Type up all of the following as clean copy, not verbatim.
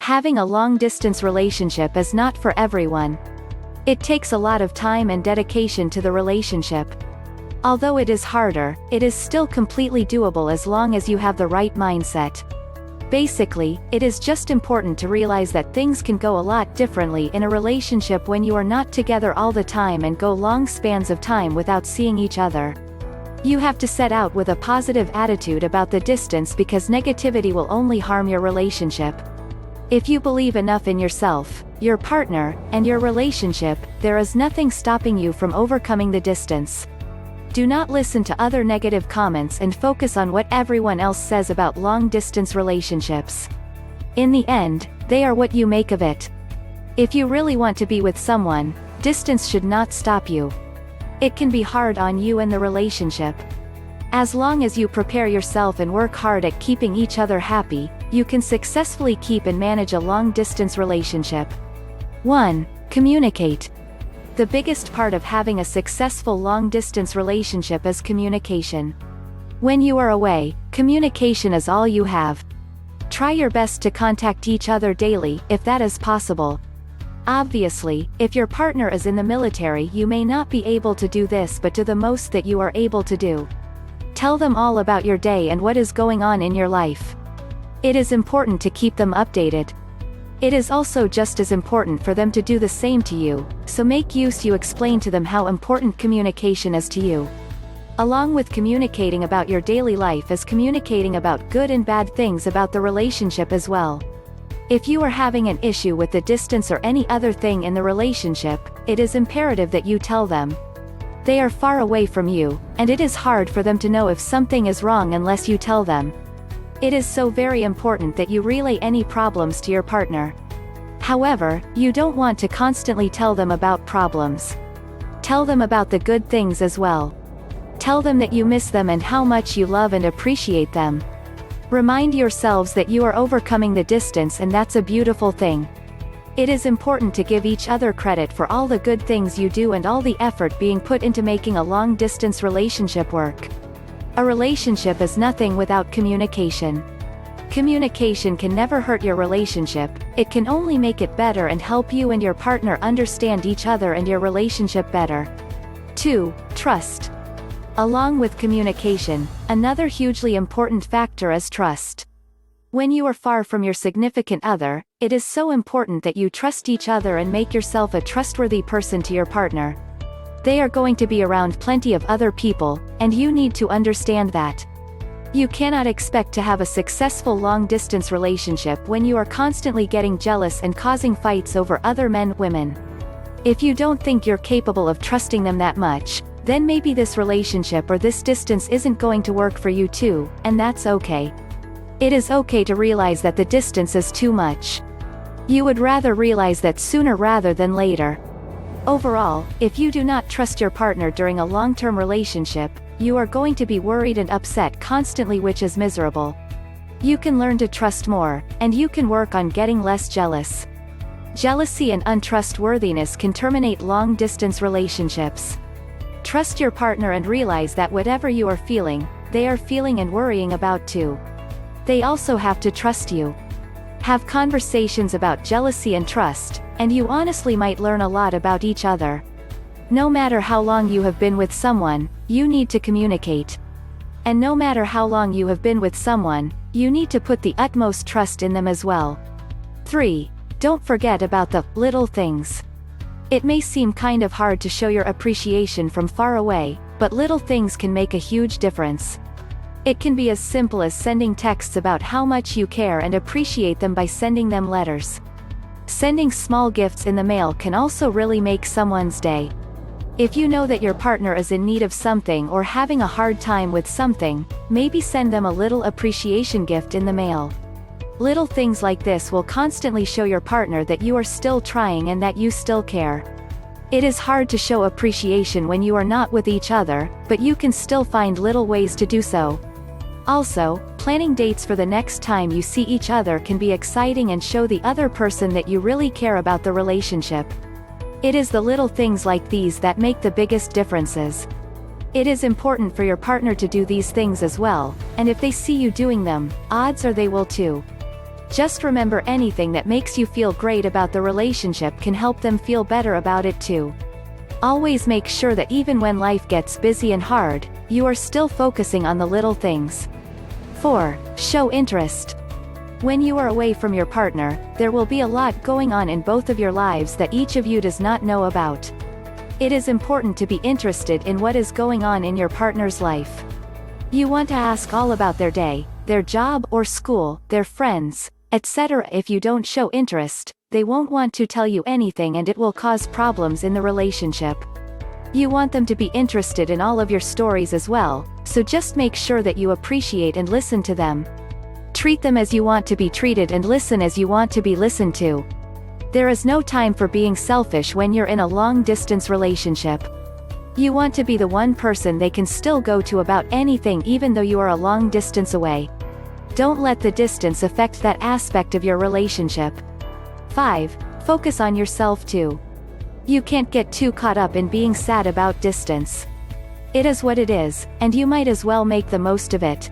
Having a long-distance relationship is not for everyone. It takes a lot of time and dedication to the relationship. Although it is harder, it is still completely doable as long as you have the right mindset. Basically, it is just important to realize that things can go a lot differently in a relationship when you are not together all the time and go long spans of time without seeing each other. You have to set out with a positive attitude about the distance because negativity will only harm your relationship. If you believe enough in yourself, your partner, and your relationship, there is nothing stopping you from overcoming the distance. Do not listen to other negative comments and focus on what everyone else says about long-distance relationships. In the end, they are what you make of it. If you really want to be with someone, distance should not stop you. It can be hard on you and the relationship. As long as you prepare yourself and work hard at keeping each other happy, you can successfully keep and manage a long-distance relationship. 1. Communicate. The biggest part of having a successful long-distance relationship is communication. When you are away, communication is all you have. Try your best to contact each other daily, if that is possible. Obviously, if your partner is in the military, you may not be able to do this, but do the most that you are able to do. Tell them all about your day and what is going on in your life. It is important to keep them updated. It is also just as important for them to do the same to you, so make use you explain to them how important communication is to you. Along with communicating about your daily life is communicating about good and bad things about the relationship as well. If you are having an issue with the distance or any other thing in the relationship, it is imperative that you tell them. They are far away from you, and it is hard for them to know if something is wrong unless you tell them. It is so very important that you relay any problems to your partner. However, you don't want to constantly tell them about problems. Tell them about the good things as well. Tell them that you miss them and how much you love and appreciate them. Remind yourselves that you are overcoming the distance, and that's a beautiful thing. It is important to give each other credit for all the good things you do and all the effort being put into making a long-distance relationship work. A relationship is nothing without communication. Communication can never hurt your relationship, it can only make it better and help you and your partner understand each other and your relationship better. 2. Trust. Along with communication, another hugely important factor is trust. When you are far from your significant other, it is so important that you trust each other and make yourself a trustworthy person to your partner. They are going to be around plenty of other people, and you need to understand that. You cannot expect to have a successful long-distance relationship when you are constantly getting jealous and causing fights over other men, women. If you don't think you're capable of trusting them that much, then maybe this relationship or this distance isn't going to work for you too, and that's okay. It is okay to realize that the distance is too much. You would rather realize that sooner rather than later. Overall, if you do not trust your partner during a long-term relationship, you are going to be worried and upset constantly, which is miserable. You can learn to trust more, and you can work on getting less jealous. Jealousy and untrustworthiness can terminate long-distance relationships. Trust your partner and realize that whatever you are feeling, they are feeling and worrying about too. They also have to trust you. Have conversations about jealousy and trust, and you honestly might learn a lot about each other. No matter how long you have been with someone, you need to communicate. And no matter how long you have been with someone, you need to put the utmost trust in them as well. 3. Don't forget about the little things. It may seem kind of hard to show your appreciation from far away, but little things can make a huge difference. It can be as simple as sending texts about how much you care and appreciate them by sending them letters. Sending small gifts in the mail can also really make someone's day. If you know that your partner is in need of something or having a hard time with something, maybe send them a little appreciation gift in the mail. Little things like this will constantly show your partner that you are still trying and that you still care. It is hard to show appreciation when you are not with each other, but you can still find little ways to do so. Also, planning dates for the next time you see each other can be exciting and show the other person that you really care about the relationship. It is the little things like these that make the biggest differences. It is important for your partner to do these things as well, and if they see you doing them, odds are they will too. Just remember, anything that makes you feel great about the relationship can help them feel better about it too. Always make sure that even when life gets busy and hard, you are still focusing on the little things. 4. Show interest. When you are away from your partner, there will be a lot going on in both of your lives that each of you does not know about. It is important to be interested in what is going on in your partner's life. You want to ask all about their day, their job or school, their friends, etc. If you don't show interest, they won't want to tell you anything and it will cause problems in the relationship. You want them to be interested in all of your stories as well, so just make sure that you appreciate and listen to them. Treat them as you want to be treated and listen as you want to be listened to. There is no time for being selfish when you're in a long-distance relationship. You want to be the one person they can still go to about anything even though you are a long distance away. Don't let the distance affect that aspect of your relationship. 5. Focus on yourself too. You can't get too caught up in being sad about distance. It is what it is, and you might as well make the most of it.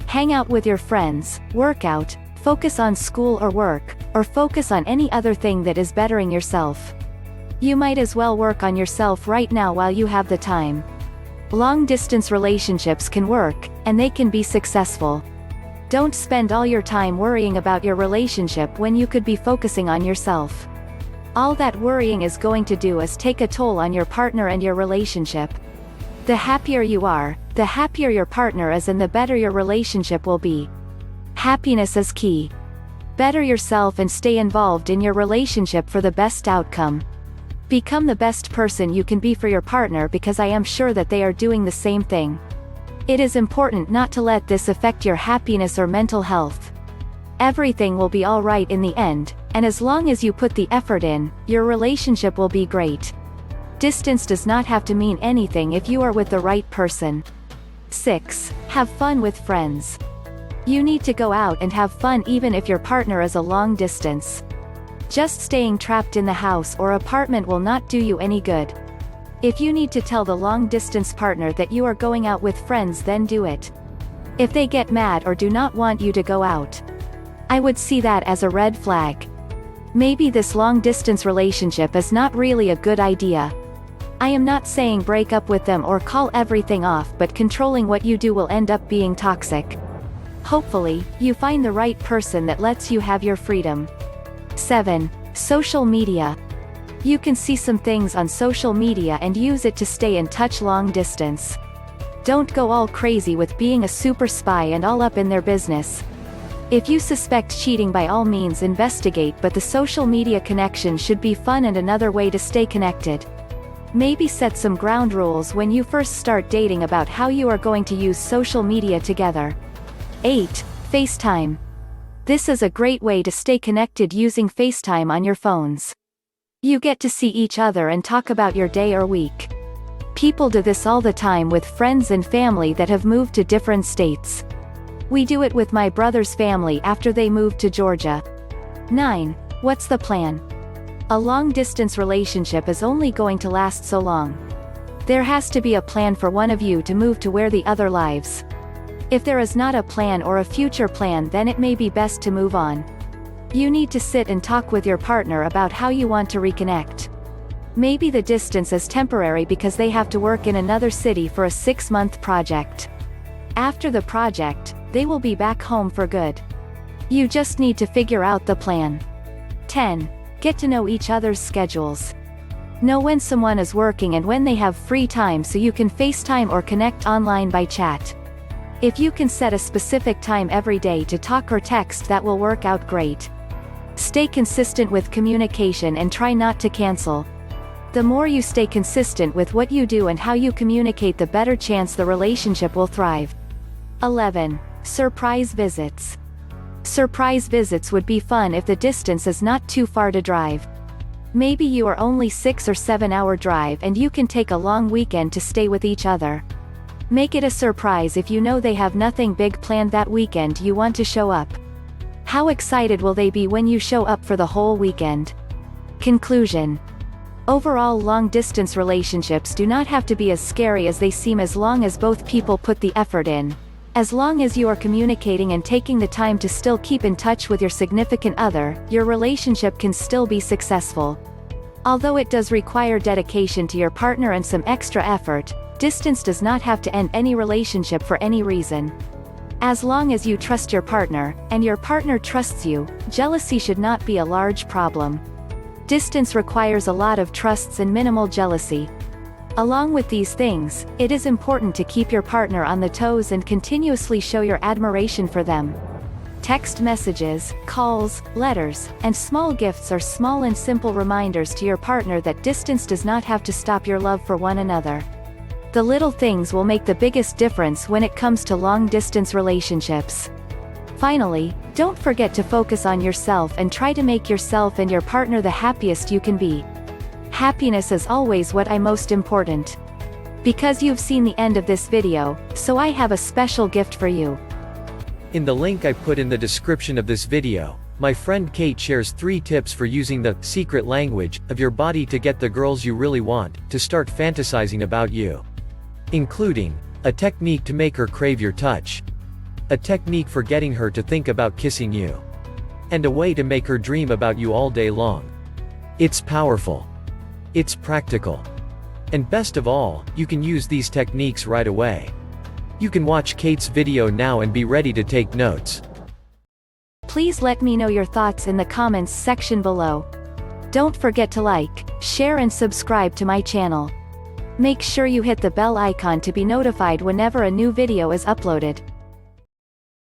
Hang out with your friends, work out, focus on school or work, or focus on any other thing that is bettering yourself. You might as well work on yourself right now while you have the time. Long-distance relationships can work, and they can be successful. Don't spend all your time worrying about your relationship when you could be focusing on yourself. All that worrying is going to do is take a toll on your partner and your relationship. The happier you are, the happier your partner is and the better your relationship will be. Happiness is key. Better yourself and stay involved in your relationship for the best outcome. Become the best person you can be for your partner because I am sure that they are doing the same thing. It is important not to let this affect your happiness or mental health. Everything will be alright in the end, and as long as you put the effort in, your relationship will be great. Distance does not have to mean anything if you are with the right person. 6. Have fun with friends. You need to go out and have fun even if your partner is a long distance. Just staying trapped in the house or apartment will not do you any good. If you need to tell the long-distance partner that you are going out with friends, then do it. If they get mad or do not want you to go out, I would see that as a red flag. Maybe this long-distance relationship is not really a good idea. I am not saying break up with them or call everything off, but controlling what you do will end up being toxic. Hopefully, you find the right person that lets you have your freedom. 7. Social media. You can see some things on social media and use it to stay in touch long distance. Don't go all crazy with being a super spy and all up in their business. If you suspect cheating, by all means investigate, but the social media connection should be fun and another way to stay connected. Maybe set some ground rules when you first start dating about how you are going to use social media together. 8. FaceTime. This is a great way to stay connected using FaceTime on your phones. You get to see each other and talk about your day or week. People do this all the time with friends and family that have moved to different states. We do it with my brother's family after they moved to Georgia. 9. What's the plan? A long-distance relationship is only going to last so long. There has to be a plan for one of you to move to where the other lives. If there is not a plan or a future plan, then it may be best to move on. You need to sit and talk with your partner about how you want to reconnect. Maybe the distance is temporary because they have to work in another city for a 6-month project. After the project, they will be back home for good. You just need to figure out the plan. 10. Get to know each other's schedules. Know when someone is working and when they have free time so you can FaceTime or connect online by chat. If you can set a specific time every day to talk or text, that will work out great. Stay consistent with communication and try not to cancel. The more you stay consistent with what you do and how you communicate, the better chance the relationship will thrive. 11. Surprise visits. Surprise visits would be fun if the distance is not too far to drive. Maybe you are only 6 or 7 hour drive and you can take a long weekend to stay with each other. Make it a surprise if you know they have nothing big planned that weekend. You want to show up. How excited will they be when you show up for the whole weekend? Conclusion. Overall, long-distance relationships do not have to be as scary as they seem as long as both people put the effort in. As long as you are communicating and taking the time to still keep in touch with your significant other, your relationship can still be successful. Although it does require dedication to your partner and some extra effort, distance does not have to end any relationship for any reason. As long as you trust your partner, and your partner trusts you, jealousy should not be a large problem. Distance requires a lot of trusts and minimal jealousy. Along with these things, it is important to keep your partner on the toes and continuously show your admiration for them. Text messages, calls, letters, and small gifts are small and simple reminders to your partner that distance does not have to stop your love for one another. The little things will make the biggest difference when it comes to long-distance relationships. Finally, don't forget to focus on yourself and try to make yourself and your partner the happiest you can be. Happiness is always what is most important. Because you've seen the end of this video, so I have a special gift for you. In the link I put in the description of this video, my friend Kate shares 3 tips for using the secret language of your body to get the girls you really want to start fantasizing about you. Including a technique to make her crave your touch, a technique for getting her to think about kissing you, and a way to make her dream about you all day long. It's powerful. It's practical. And best of all, you can use these techniques right away. You can watch Kate's video now and be ready to take notes. Please let me know your thoughts in the comments section below. Don't forget to like, share and subscribe to my channel. Make sure you hit the bell icon to be notified whenever a new video is uploaded.